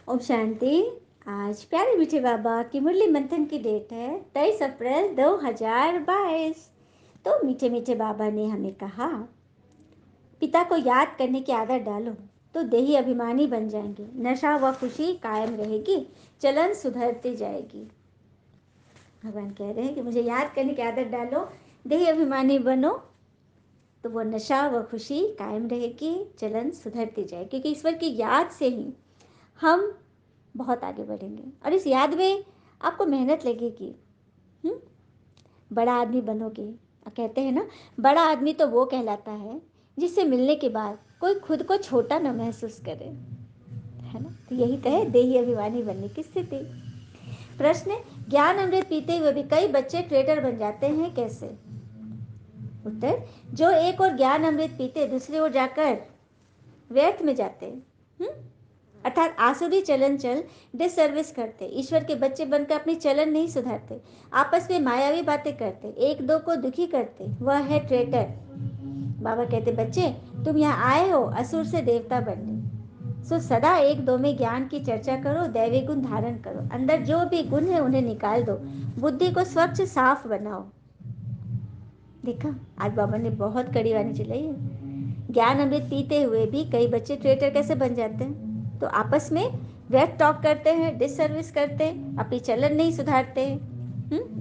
ओम शांति। आज प्यारे मीठे बाबा की मुरली मंथन की डेट है 23 अप्रैल 2022। तो मीठे मीठे बाबा ने हमें कहा, पिता को याद करने की आदत डालो तो देही अभिमानी बन जाएंगे, नशा व खुशी कायम रहेगी, चलन सुधरती जाएगी। भगवान कह रहे हैं कि मुझे याद करने की आदत डालो, देही अभिमानी बनो तो वो नशा व खुशी कायम रहेगी, चलन सुधरती जाएगी। क्योंकि ईश्वर की याद से ही हम बहुत आगे बढ़ेंगे और इस याद में आपको मेहनत लगेगी। बड़ा आदमी बनोगे। कहते हैं ना, बड़ा आदमी तो वो कहलाता है जिससे मिलने के बाद कोई खुद को छोटा न महसूस करे, है ना। तो यही तो है देही अभिमानी बनने की स्थिति। प्रश्न, ज्ञान अमृत पीते हुए भी कई बच्चे ट्रेडर बन जाते हैं, कैसे? उत्तर, जो एक और ज्ञान अमृत पीते दूसरी ओर जाकर व्यर्थ में जाते, अर्थात आसुरी चलन चल डिसर्विस करते, ईश्वर के बच्चे बनकर अपनी चलन नहीं सुधारते, आपस में मायावी बातें करते, एक दो को दुखी करते, वह है ट्रेटर। बाबा कहते, बच्चे तुम यहाँ आए हो असुर से देवता बनने, सो सदा एक दो में ज्ञान की चर्चा करो, दैवी गुण धारण करो, अंदर जो भी गुण है उन्हें निकाल दो, बुद्धि को स्वच्छ साफ बनाओ। देखा, आज बाबा ने बहुत कड़ी वाणी चलाई है। ज्ञान अमृत पीते हुए भी कई बच्चे ट्रेटर कैसे बन जाते हैं? तो आपस में व्यर्थ टॉक करते हैं, डिससर्विस करते, अपनी चलन नहीं सुधारते,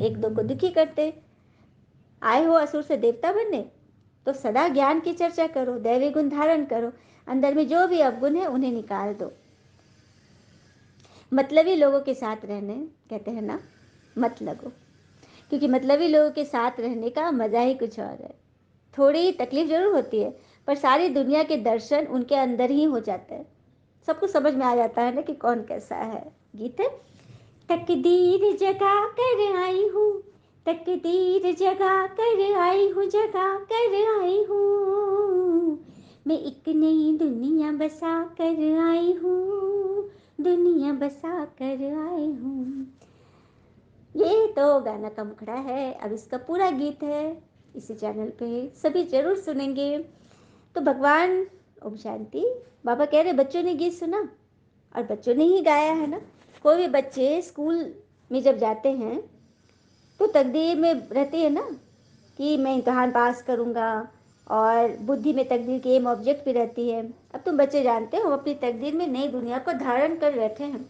एक दो को दुखी करते। आए हो असुर से देवता बनने, तो सदा ज्ञान की चर्चा करो, दैवी गुण धारण करो, अंदर में जो भी अवगुण है उन्हें निकाल दो। मतलबी लोगों के साथ रहने, कहते हैं ना, मत लगो, क्योंकि मतलबी लोगों के साथ रहने का मजा ही कुछ और है। थोड़ी तकलीफ जरूर होती है, पर सारी दुनिया के दर्शन उनके अंदर ही हो जाते हैं। सबको समझ में आ जाता है ना कि कौन कैसा है। गीत है, तकदीर जगा कर आई हूँ, तकदीर जगा कर आई हूँ, जगा कर आई हूँ, मैं एक नई दुनिया बसा कर आई हूँ, दुनिया बसा कर आई हूँ। ये तो गाना का मुखड़ा है, अब इसका पूरा गीत है इसी चैनल पे, सभी जरूर सुनेंगे। तो भगवान, ओम शांति। बाबा कह रहे बच्चों ने गीत सुना और बच्चों ने ही गाया है ना। कोई भी बच्चे स्कूल में जब जाते हैं तो तकदीर में रहती है ना कि मैं इम्तहान पास करूँगा, और बुद्धि में तकदीर की एम ऑब्जेक्ट भी रहती है। अब तुम बच्चे जानते हो अपनी तकदीर में नई दुनिया को धारण कर बैठे हैं।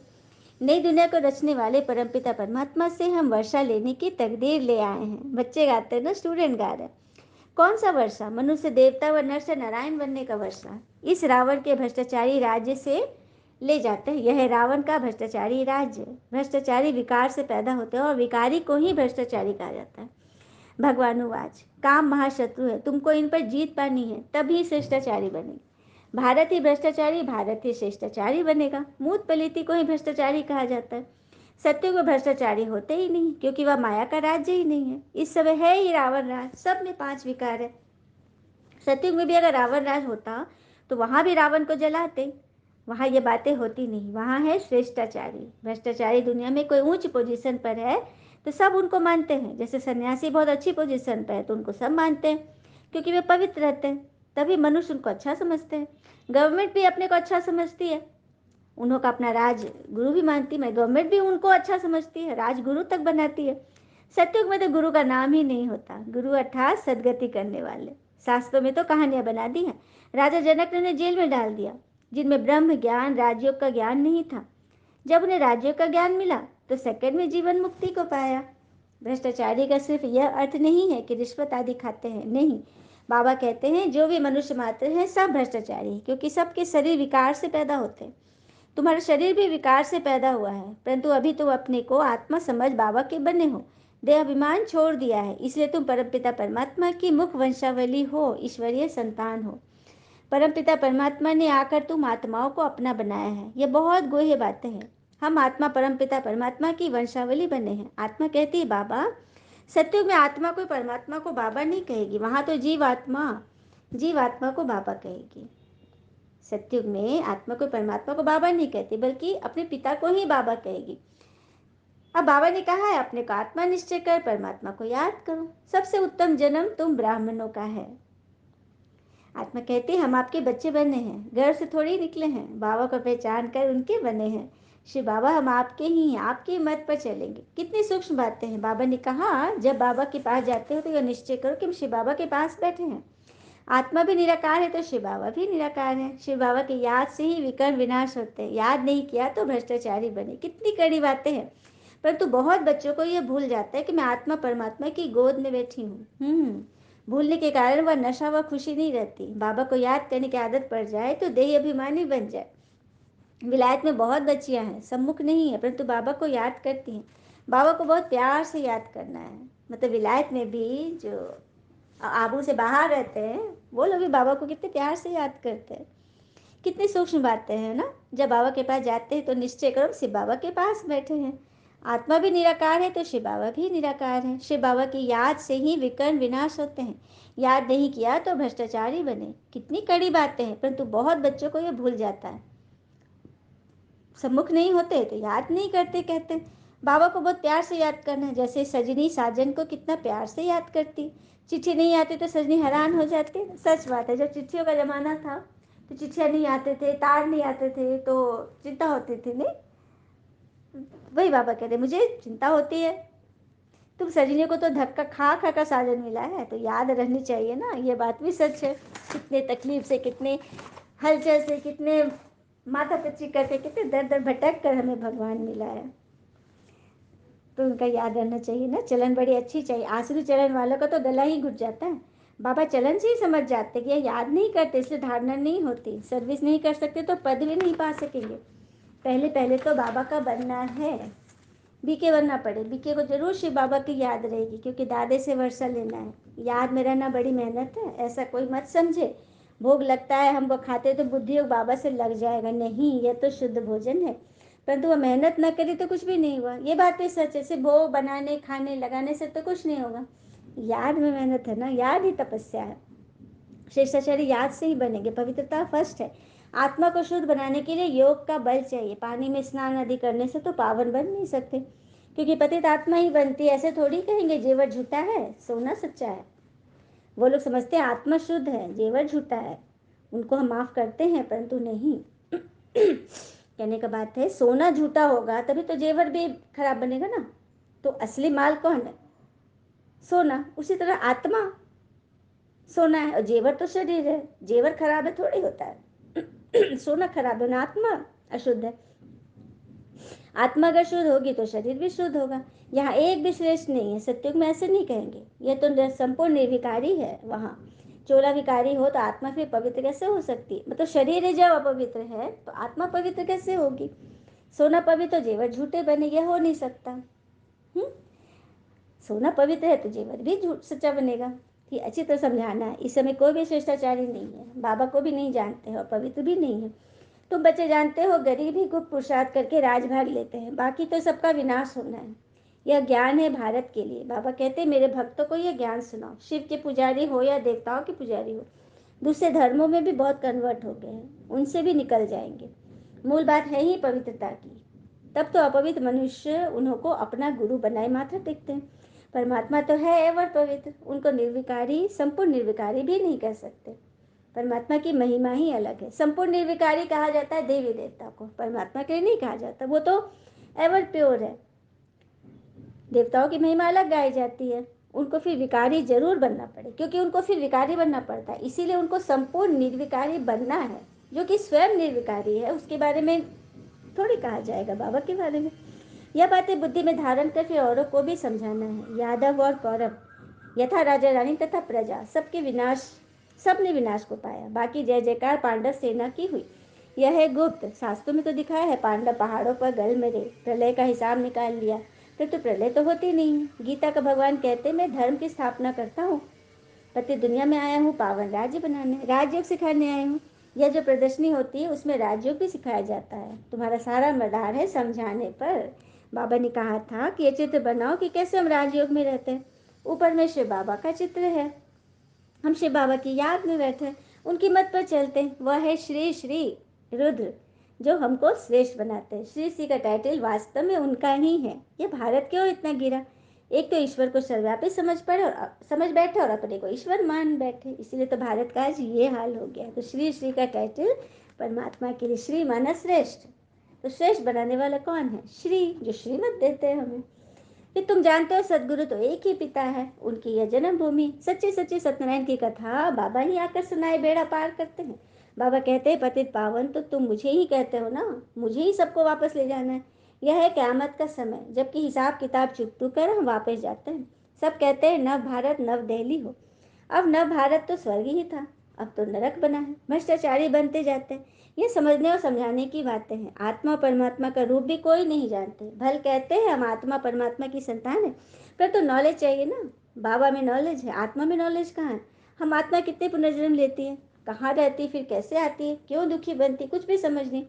नई दुनिया को रचने वाले परमपिता परमात्मा से हम वर्षा लेने की तकदीर ले आए हैं। बच्चे गाते हैं ना, स्टूडेंट गा रहे हैं। कौन सा वर्षा? मनुष्य देवता व नर से नारायण बनने का वर्षा। इस रावण के भ्रष्टाचारी राज्य से ले जाते हैं। यह रावण का भ्रष्टाचारी राज्य। भ्रष्टाचारी विकार से पैदा होते हैं और विकारी को ही भ्रष्टाचारी कहा जाता है। भगवानुवाच, काम महाशत्रु है, तुमको इन पर जीत पानी है, तभी शिष्टाचारी बनेगी। भारत ही भ्रष्टाचारी, भारत ही शिष्टाचारी बनेगा। मूत पलीति को ही भ्रष्टाचारी कहा जाता है। सत्युग में भ्रष्टाचारी होते ही नहीं, क्योंकि वह माया का राज्य ही नहीं है। इस समय है ही रावण राज, सब में 5 विकार है। सत्युग में भी अगर रावण राज होता तो वहां भी रावण को जलाते। वहां ये बातें होती नहीं, वहां है श्रेष्ठाचारी। भ्रष्टाचारी दुनिया में कोई ऊंच पोजीशन पर है तो सब उनको मानते हैं। जैसे सन्यासी बहुत अच्छी पोजीशन पर है तो उनको सब मानते हैं, क्योंकि वे पवित्र रहते हैं, तभी मनुष्य उनको अच्छा समझते हैं। गवर्नमेंट भी अपने को अच्छा समझती है, उन्हों का अपना राज गुरु भी मानती है, गवर्नमेंट भी उनको अच्छा समझती है, राज गुरु तक बनाती है। सत्युग में तो गुरु का नाम ही नहीं होता। गुरु अर्थात सदगति करने वाले। शास्त्रों में तो कहानियां बना दी हैं। राजा जनक ने उन्हें जेल में डाल दिया, जिनमें ब्रह्म ज्ञान राजयोग का ज्ञान नहीं था। जब उन्हें राजयोग का ज्ञान मिला तो सेकंड में जीवन मुक्ति को पाया। भ्रष्टाचारी का सिर्फ यह अर्थ नहीं है कि रिश्वत आदि खाते हैं, नहीं। बाबा कहते हैं जो भी मनुष्य मात्र हैं सब भ्रष्टाचारी, क्योंकि सबके शरीर विकार से पैदा होते हैं। तुम्हारा शरीर भी विकार से पैदा हुआ है, परंतु अभी तुम अपने को आत्मा समझ बाबा के बने हो, देह अभिमान छोड़ दिया है, इसलिए तुम परमपिता परमात्मा की मुख वंशावली हो, ईश्वरीय संतान हो। परमपिता परमात्मा ने आकर तुम आत्माओं को अपना बनाया है। ये बहुत गोह्य बातें हैं। हम आत्मा परमपिता परमात्मा की वंशावली बने हैं। आत्मा कहती है बाबा। सत्युग में आत्मा कोई परमात्मा को बाबा नहीं कहेगी, वहां तो जीवात्मा को बाबा कहेगी। सत्युग में आत्मा को परमात्मा को बाबा नहीं कहती, बल्कि अपने पिता को ही बाबा कहेगी। अब बाबा ने कहा है अपने को आत्मा निश्चय कर परमात्मा को याद करो। सबसे उत्तम जन्म तुम ब्राह्मणों का है। आत्मा कहती हम आपके बच्चे बने हैं, घर से थोड़ी निकले हैं, बाबा को पहचान कर उनके बने हैं। श्री बाबा हम आपके ही हैं, आपकी मत पर चलेंगे। कितनी सूक्ष्म बातें हैं। बाबा ने कहा जब बाबा के पास जाते हो तो यह निश्चय करो कि हम श्री बाबा के पास बैठे हैं। आत्मा भी निराकार है तो शिव बाबा भी निराकार है। शिव बाबा की याद से ही विकर्ण विनाश होते हैं। याद नहीं किया तो भ्रष्टाचारी बने। कितनी कड़ी बातें हैं, परंतु बहुत बच्चों को यह भूल जाता है कि मैं आत्मा परमात्मा की गोद में बैठी हूँ। भूलने के कारण वह नशा व खुशी नहीं रहती। बाबा को याद करने की आदत पड़ जाए तो देह अभिमानी बन जाए। विलायत में बहुत बच्चियां हैं, सम्मुख नहीं है, परंतु बाबा को याद करती हैं। बाबा को बहुत प्यार से याद करना है। मतलब विलायत में भी जो आबू से बाहर रहते हैं वो लोग भी बाबा को कितने प्यार से याद करते हैं। कितनी सूक्ष्म बातें हैं ना। जब बाबा के पास जाते हैं तो निश्चय करो शिव बाबा के पास बैठे हैं। आत्मा भी निराकार है तो शिव बाबा भी निराकार है। शिव बाबा की याद से ही विकर्ण विनाश होते हैं। याद नहीं किया तो भ्रष्टाचारी बने। कितनी कड़ी बातें हैं, परंतु बहुत बच्चों को ये भूल जाता है। सम्मुख नहीं होते तो याद नहीं करते। कहते बाबा को बहुत प्यार से याद करना है। जैसे सजनी साजन को कितना प्यार से याद करती। चिट्ठी नहीं आती तो सजनी हैरान हो जाती। सच बात है, जब चिट्ठियों का ज़माना था तो चिट्ठियाँ नहीं आते थे, तार नहीं आते थे तो चिंता होती थी। नहीं, वही बाबा कहते मुझे चिंता होती है। तुम सजनी को तो धक्का खा खा कर साजन मिला है तो याद रहनी चाहिए ना। ये बात भी सच है। कितने तकलीफ से, कितने हलचल से, कितने माथा पच्ची करके, कितने दर दर भटक कर हमें भगवान मिला है, तो उनका याद रहना चाहिए ना। चलन बड़ी अच्छी चाहिए। आसुरी चलन वालों का तो गला ही घुट जाता है। बाबा चलन से ही समझ जाते कि ये याद नहीं करते इसलिए धारणा नहीं होती। सर्विस नहीं कर सकते तो पद भी नहीं पा सकेंगे। पहले पहले तो बाबा का बनना है। बीके बनना पड़े। बीके को जरूर शिव बाबा की याद रहेगी क्योंकि दादे से वर्षा लेना है। याद में रहना बड़ी मेहनत है, ऐसा कोई मत समझे। भोग लगता है हमको, खाते तो बुद्धि योग बाबा से लग जाएगा। नहीं, यह तो शुद्ध भोजन है। परंतु वह मेहनत न करे तो कुछ भी नहीं हुआ। ये बातें सच है। सिर्फ भोग बनाने खाने लगाने से तो कुछ नहीं होगा। याद में मेहनत है ना। याद ही तपस्या है। शिष्टाचारी याद से ही बनेंगे। पवित्रता फर्स्ट है। आत्मा को शुद्ध बनाने के लिए योग का बल चाहिए। पानी में स्नान आदि करने से तो पावन बन नहीं सकते, क्योंकि पतित आत्मा ही बनती है। ऐसे थोड़ी कहेंगे जेवर झूठा है सोना सच्चा है। वो लोग समझते हैं आत्मा शुद्ध है, जेवर झूठा है। उनको हम माफ करते हैं, परंतु नहीं। कहने का बात है सोना झूठा होगा तभी तो जेवर भी खराब बनेगा ना। तो असली माल कौन है? सोना। उसी तरह आत्मा सोना है और जेवर तो शरीर है। जेवर खराब है थोड़ी होता है। सोना खराब है ना, आत्मा अशुद्ध है। आत्मा अगर शुद्ध होगी तो शरीर भी शुद्ध होगा। यहाँ एक भी श्रेष्ठ नहीं है। सत्युग में ऐसे नहीं कहेंगे। यह तो संपूर्ण निर्विकारी है। वहाँ चोला विकारी हो तो आत्मा फिर पवित्र कैसे हो सकती? मतलब शरीर जब अपवित्र है तो आत्मा पवित्र कैसे होगी? सोना पवित्र तो जेवर झूठे बने, यह हो नहीं सकता। सोना पवित्र है तो जेवर भी झूठ सच्चा बनेगा। ये अच्छी तरह समझाना है। इस समय कोई भी श्रेष्ठाचारी नहीं है। बाबा को भी नहीं जानते हैं और पवित्र भी नहीं है। तुम बच्चे जानते हो गरीब ही गुप्त पुरुषार्थ करके राजभाग लेते हैं, बाकी तो सबका विनाश होना है। यह ज्ञान है भारत के लिए। बाबा कहते हैं मेरे भक्तों को यह ज्ञान सुनाओ। शिव के पुजारी हो या देवताओं के पुजारी हो, दूसरे धर्मों में भी बहुत कन्वर्ट हो गए हैं, उनसे भी निकल जाएंगे। मूल बात है ही पवित्रता की। तब तो अपवित्र मनुष्य उन्हों को अपना गुरु बनाए मात्र देखते हैं। परमात्मा तो है एवर पवित्र, उनको निर्विकारी संपूर्ण निर्विकारी भी नहीं कह सकते। परमात्मा की महिमा ही अलग है। संपूर्ण निर्विकारी कहा जाता है देवी देवता को, परमात्मा के लिए नहीं कहा जाता। वो तो एवर प्योर है। देवताओं की महिमा अलग गाई जाती है। उनको फिर विकारी जरूर बनना पड़े, क्योंकि उनको फिर विकारी बनना पड़ता है। इसीलिए उनको संपूर्ण निर्विकारी बनना है। जो कि स्वयं निर्विकारी है उसके बारे में थोड़ी कहा जाएगा बाबा के बारे में। यह बातें बुद्धि में धारण कर फिर औरों को भी समझाना है। यादव और कौरव, यथा राजा रानी तथा प्रजा, सबके विनाश, सबने विनाश को पाया। बाकी जय जयकार पांडव सेना की हुई। यह है गुप्त। शास्त्रों में तो दिखाया है पांडव पहाड़ों पर गल मरे, प्रलय का हिसाब निकाल लिया, तो प्रलय तो होती नहीं है। गीता का भगवान कहते मैं धर्म की स्थापना करता हूँ, पति दुनिया में आया हूँ पावन राज्य बनाने, राजयोग सिखाने आया हूँ। यह जो प्रदर्शनी होती है उसमें राजयोग भी सिखाया जाता है। तुम्हारा सारा मदार है समझाने पर। बाबा ने कहा था कि ये चित्र बनाओ कि कैसे हम राजयोग में रहते हैं। ऊपर में शिव बाबा का चित्र है, हम शिव बाबा की याद में बैठे, उनकी मत पर चलते हैं। वह है श्री श्री रुद्र जो हमको श्रेष्ठ बनाते हैं। श्री श्री का टाइटल वास्तव में उनका ही है। ये भारत क्यों इतना गिरा? एक तो ईश्वर को सर्वव्यापी समझ बैठे और अपने को ईश्वर मान बैठे। इसीलिए तो भारत का आज ये हाल हो गया। तो श्री श्री का टाइटल परमात्मा के लिए, श्री माना श्रेष्ठ। तो श्रेष्ठ बनाने वाला कौन है? श्री, जो श्रीमत देते हैं हमें। फिर तुम जानते हो सदगुरु तो एक ही पिता है, उनकी यह जन्म भूमि। सच्ची सच्ची सत्यनारायण की कथा बाबा ही आकर सुनाए, बेड़ा पार करते हैं। बाबा कहते हैं पतित पावन तो तुम मुझे ही कहते हो ना, मुझे ही सबको वापस ले जाना है। यह है क़यामत का समय, जबकि हिसाब किताब चुकतू कर हम वापस जाते हैं। सब कहते हैं नव भारत नव दिल्ली हो। अब नव भारत तो स्वर्ग ही था, अब तो नरक बना है। भ्रष्टाचारी बनते जाते हैं। ये समझने और समझाने की बातें हैं। आत्मा और परमात्मा का रूप भी कोई नहीं जानते। भल कहते हैं हम आत्मा परमात्मा की संतान है, पर तो नॉलेज चाहिए ना। बाबा में नॉलेज है, आत्मा में नॉलेज कहाँ है? हम आत्मा कितने पुनर्जन्म लेती है, कहाँ रहती, फिर कैसे आती है, क्यों दुखी बनती, कुछ भी समझ नहीं।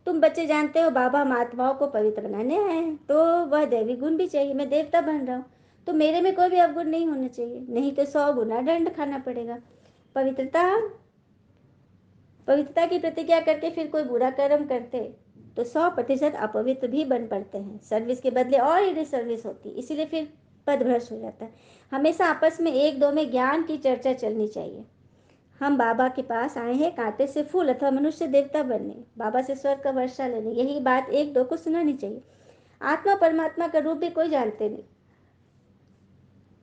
तुम बच्चे जानते हो बाबा हम आत्माओं को पवित्र बनाने आए हैं, तो वह दैवी गुण भी चाहिए। मैं देवता बन रहा हूँ तो मेरे में कोई भी अवगुण नहीं होना चाहिए, नहीं तो 100 गुना दंड खाना पड़ेगा। पवित्रता पवित्रता की प्रतिज्ञा करके फिर कोई बुरा कर्म करते तो 100% अपवित्र भी बन पड़ते हैं। सर्विस के बदले और ही डिसर्विस होती, इसीलिए फिर पद भ्रष्ट हो जाता है। हमेशा आपस में एक दो में ज्ञान की चर्चा चलनी चाहिए। हम बाबा के पास आए हैं कांटे से फूल अथवा मनुष्य देवता बनने, बाबा से स्वर्ग का वर्षा लेने। यही बात एक दो को सुनानी चाहिए। आत्मा परमात्मा का रूप भी कोई जानते नहीं।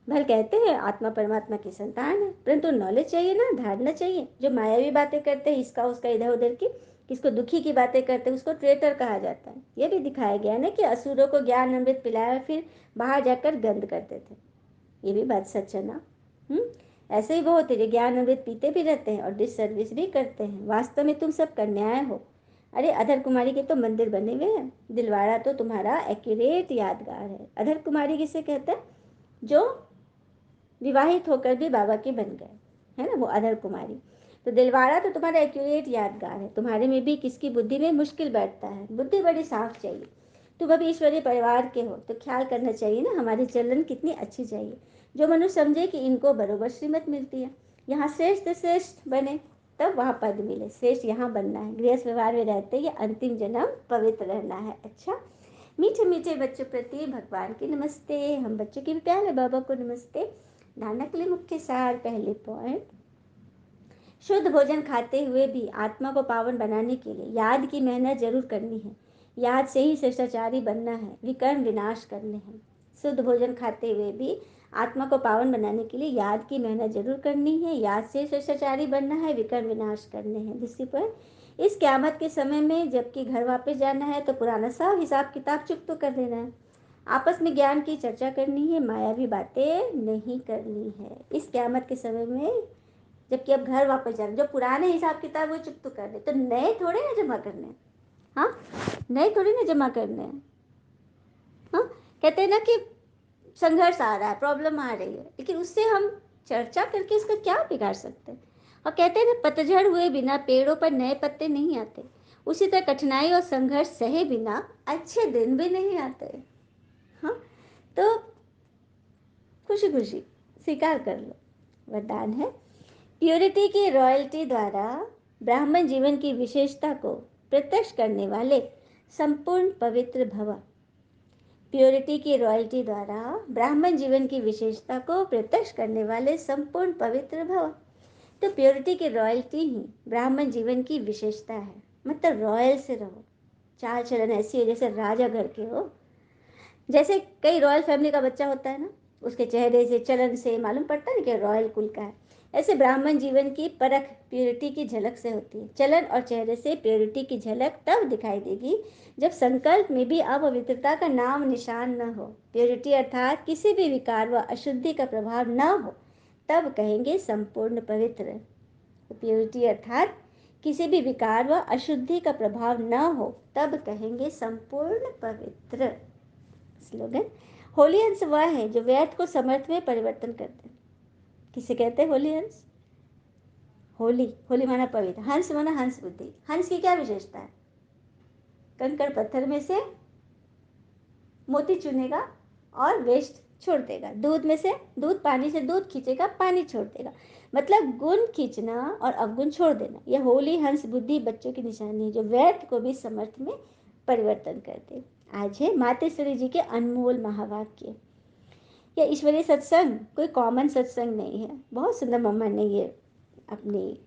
भल कहते हैं आत्मा परमात्मा की संतान है, परंतु नॉलेज चाहिए ना, धारणा चाहिए। जो मायावी बातें करते हैं इसका उसका इधर उधर की, किसको दुखी की बातें करते हैं उसको ट्रेटर कहा जाता है। ये भी दिखाया गया ना कि असुरों को ज्ञान अमृत पिलाया फिर बाहर जाकर गंद करते थे। ये भी बात सच है ना। ऐसे ही वो होते जो ज्ञान अमृत पीते भी रहते हैं और डिसर्विस भी करते हैं। वास्तव में तुम सब कन्याएं हो। अरे अधर कुमारी के तो मंदिर बने हुए हैं। दिलवाड़ा तो तुम्हारा एक्यूरेट यादगार है। अधर कुमारी किसे कहते हैं? जो विवाहित होकर भी बाबा के बन गए, है ना, वो अधर कुमारी। तो दिलवाड़ा तो तुम्हारा एक्यूरेट यादगार है। तुम्हारे में भी किसकी बुद्धि में मुश्किल बैठता है, बुद्धि बड़ी साफ चाहिए। तुम अभी ईश्वरीय परिवार के हो तो ख्याल करना चाहिए ना हमारी चलन कितनी अच्छी चाहिए। जो मनुष्य समझे कि इनको बरोबर श्रीमत मिलती है, यहाँ श्रेष्ठ श्रेष्ठ बने तब वहाँ पद मिले। श्रेष्ठ यहाँ बनना है, गृहस्थ व्यवहार में रहते ये अंतिम जन्म पवित्र रहना है। अच्छा, मीठे मीठे बच्चों प्रति भगवान की नमस्ते। हम बच्चों की भी प्यारे बाबा को नमस्ते। धारणा के लिए मुख्य सार, पहले पॉइंट, शुद्ध भोजन खाते हुए भी आत्मा को पावन बनाने के लिए याद की मेहनत जरूर करनी है। याद से ही शिष्टाचारी बनना है, विकर्म विनाश करने हैं। शुद्ध भोजन खाते हुए भी आत्मा को पावन बनाने के लिए याद की मेहनत जरूर करनी है। याद से शिष्टाचारी बनना है, विकर्म विनाश करने हैं। दूसरी पॉइंट, इस क़यामत के समय में जबकि घर वापस जाना है तो पुराना सब हिसाब किताब चुप तो कर देना है। आपस में ज्ञान की चर्चा करनी है, मायावी बातें नहीं करनी है इस क़यामत के समय में। जबकि अब घर वापस जाना, जो पुराने हिसाब किताब वो चुप तो कर दे, तो नए थोड़े ना जमा करने हैं। हाँ, नए थोड़ी ना जमा करने हैं। हाँ, कहते हैं ना कि संघर्ष आ रहा है, प्रॉब्लम आ रही है, लेकिन उससे हम चर्चा करके इसका क्या बिगाड़ सकते हैं। और कहते हैं ना पतझड़ हुए बिना पेड़ों पर नए पत्ते नहीं आते, उसी तरह कठिनाई और संघर्ष सहे बिना अच्छे दिन भी नहीं आते। हाँ, तो खुशी खुशी स्वीकार कर लो, वरदान है। प्योरिटी की रॉयल्टी द्वारा ब्राह्मण जीवन की विशेषता को प्रत्यक्ष करने वाले संपूर्ण पवित्र भव। प्योरिटी की रॉयल्टी द्वारा ब्राह्मण जीवन की विशेषता को प्रत्यक्ष करने वाले संपूर्ण पवित्र भव। तो प्योरिटी की रॉयल्टी ही ब्राह्मण जीवन की विशेषता है। मतलब रॉयल से रहो, चाल चलन ऐसी है जैसे राजा घर के हो। जैसे कई रॉयल फैमिली का बच्चा होता है ना, उसके चेहरे से चलन से मालूम पड़ता है कि रॉयल कुल का है। ऐसे ब्राह्मण जीवन की परख प्योरिटी की झलक से होती है। चलन और चेहरे से प्योरिटी की झलक तब दिखाई देगी जब संकल्प में भी अपवित्रता का नाम निशान न हो। प्योरिटी अर्थात किसी भी विकार व अशुद्धि का प्रभाव न हो, तब कहेंगे संपूर्ण पवित्र। प्योरिटी अर्थात किसी भी विकार व अशुद्धि का प्रभाव न हो, तब कहेंगे संपूर्ण पवित्र। स्लोगन, होली हंस वह है जो व्यर्थ को समर्थ में परिवर्तन करते हैं। किसे कहते हैं होली हंस? होली, होली माना पवित्र, हंस माना हंस बुद्धि। हंस की क्या विशेषता है? कंकड़ पत्थर में से मोती चुनेगा और वेस्ट छोड़ देगा। दूध में से दूध, पानी से दूध खींचेगा, पानी छोड़ देगा। मतलब गुण खींचना और अवगुण छोड़ देना। यह होली हंस बुद्धि बच्चों की निशानी है जो व्यर्थ को भी समर्थ में परिवर्तन करते। आज है मातेश्वरी जी के अनमोल महावाक्य। या ईश्वरीय सत्संग कोई कॉमन सत्संग नहीं है। बहुत सुंदर मम्मा ने ये अपनी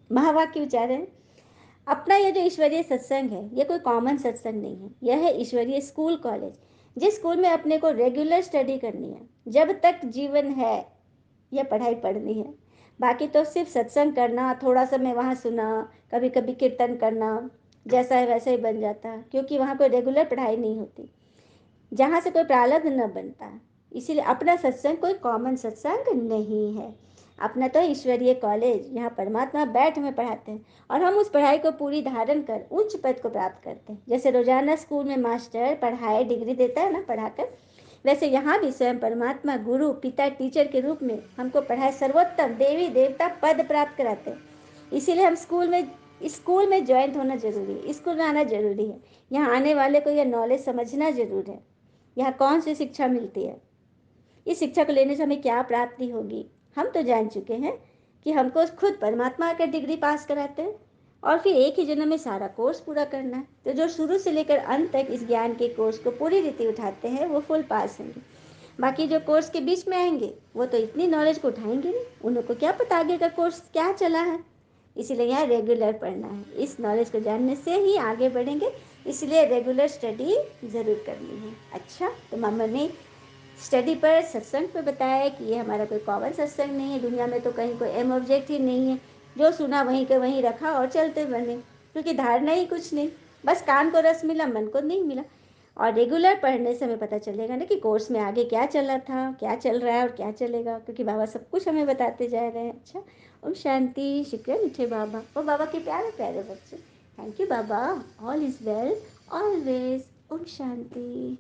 महावाक्य उच्चारे हैं। अपना ये जो ईश्वरीय सत्संग है ये कोई कॉमन सत्संग नहीं है, यह है ईश्वरीय स्कूल कॉलेज, जिस स्कूल में अपने को रेगुलर स्टडी करनी है। जब तक जीवन है यह पढ़ाई पढ़नी है। बाकी तो सिर्फ सत्संग करना, थोड़ा समय वहाँ सुना, कभी कभी कीर्तन करना, जैसा है वैसा ही बन जाता, क्योंकि वहाँ कोई रेगुलर पढ़ाई नहीं होती, जहाँ से कोई प्रारब्ध न बनता। इसीलिए अपना सत्संग कोई कॉमन सत्संग नहीं है। अपना तो ईश्वरीय कॉलेज, यहाँ परमात्मा बैठ में पढ़ाते हैं और हम उस पढ़ाई को पूरी धारण कर उच्च पद को प्राप्त करते हैं। जैसे रोजाना स्कूल में मास्टर पढ़ाए डिग्री देता है ना पढ़ाकर, वैसे यहाँ भी स्वयं परमात्मा गुरु पिता टीचर के रूप में हमको पढ़ाए सर्वोत्तम देवी देवता पद प्राप्त कराते हैं। इसीलिए हम स्कूल में ज्वाइन होना जरूरी है, स्कूल में आना जरूरी है। यहाँ आने वाले को यह नॉलेज समझना जरूर है, यहाँ कौन सी शिक्षा मिलती है, इस शिक्षा को लेने से हमें क्या प्राप्ति होगी। हम तो जान चुके हैं कि हमको खुद परमात्मा आकर डिग्री पास कराते हैं और फिर एक ही जन्म में सारा कोर्स पूरा करना है। तो जो शुरू से लेकर अंत तक इस ज्ञान के कोर्स को पूरी रीति उठाते हैं वो फुल पास होंगे। बाकी जो कोर्स के बीच में आएंगे वो तो इतनी नॉलेज को उठाएंगे नहीं, उनको क्या पता आगे का कोर्स क्या चला है। इसीलिए यहाँ रेगुलर पढ़ना है, इस नॉलेज को जानने से ही आगे बढ़ेंगे। इसलिए रेगुलर स्टडी ज़रूर करनी है। अच्छा, तो मामा ने स्टडी पर सत्संग पर बताया कि ये हमारा कोई कॉमन सत्संग नहीं है, दुनिया में तो कहीं कोई एम ऑब्जेक्ट ही नहीं है, जो सुना वहीं के वहीं रखा और चलते बने, क्योंकि धारणा ही कुछ नहीं, बस कान को रस मिला मन को नहीं मिला। और रेगुलर पढ़ने से हमें पता चलेगा ना कि कोर्स में आगे क्या चला था, क्या चल रहा है और क्या चलेगा, क्योंकि बाबा सब कुछ हमें बताते जा रहे हैं। अच्छा, ओम शांति। शुक्रिया मीठे बाबा और बाबा के प्यारे प्यारे बच्चे। थैंक यू बाबा। All is well always. ओम शांति।